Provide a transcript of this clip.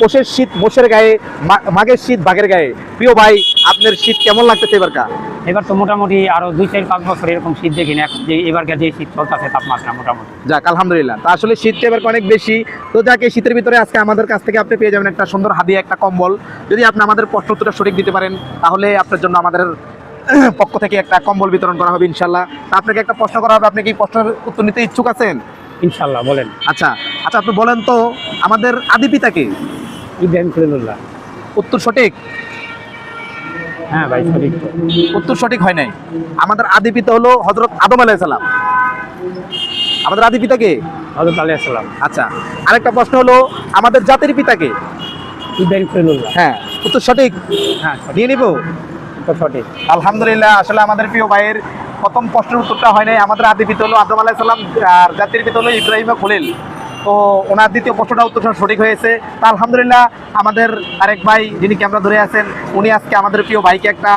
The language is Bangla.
পোষের শীত মোষের গায়ে, মাঘের শীত বাঘের গায়ে। প্রিয় ভাই, আপনার শীত কেমন লাগতেছে এবারকার? এবার তো মোটামুটি আরো 2-4-5 বছর এরকম শীত দেখিনি, যে এবারকার যে শীত চলতেছে তাপমাত্রা মোটামুটি। যাক আলহামদুলিল্লাহ। তা আসলে শীতটা এবার অনেক বেশি। তো যাকে শীতের ভিতরে আজকে আমাদের কাছ থেকে আপনি পেয়ে যাবেন একটা সুন্দর হাদিয়া, একটা কম্বল। যদি আপনি আমাদের প্রশ্ন উত্তরটা সঠিক দিতে পারেন তাহলে আপনার জন্য আমাদের পক্ষ থেকে একটা কম্বল বিতরণ করা হবে ইনশাল্লাহ। তা আপনাকে একটা প্রশ্ন করা হবে, আপনি কি প্রশ্নের উত্তর নিতে ইচ্ছুক আছেন? ইনশাল্লাহ, বলেন। আচ্ছা আচ্ছা, আপনি বলেন তো আমাদের আদি পিতা কে? ইব্রাহিম খলিলুল্লাহ। উত্তর সঠিক? হ্যাঁ ভাই, সঠিক তো। উত্তর সঠিক হয় নাই। আমাদের আদি পিতা হলো হযরত আদম আলাইহিস সালাম। আমাদের আদি পিতা কে? হযরত আলাইহিস সালাম। আচ্ছা, আরেকটা প্রশ্ন হলো আমাদের জাতির পিতা কে? ইব্রাহিম খলিলুল্লাহ। হ্যাঁ, উত্তর সঠিক? হ্যাঁ, নিয়ে নিব। তো সঠিক। আলহামদুলিল্লাহ। আসলে আমাদের প্রিয় ভাইয়ের প্রথম প্রশ্নের উত্তরটা হয় নাই। আমাদের আদি পিতা হলো আদম আলাইহিস সালাম, আর জাতির পিতা হলো ইব্রাহিম খলিল। তো ওনার দ্বিতীয় প্রশ্নটা উত্তর সঠিক হয়েছে। তা আলহামদুলিল্লাহ, আমাদের আরেক ভাই যিনি ক্যামেরা ধরে আছেন, উনি আজকে আমাদের প্রিয় ভাইকে একটা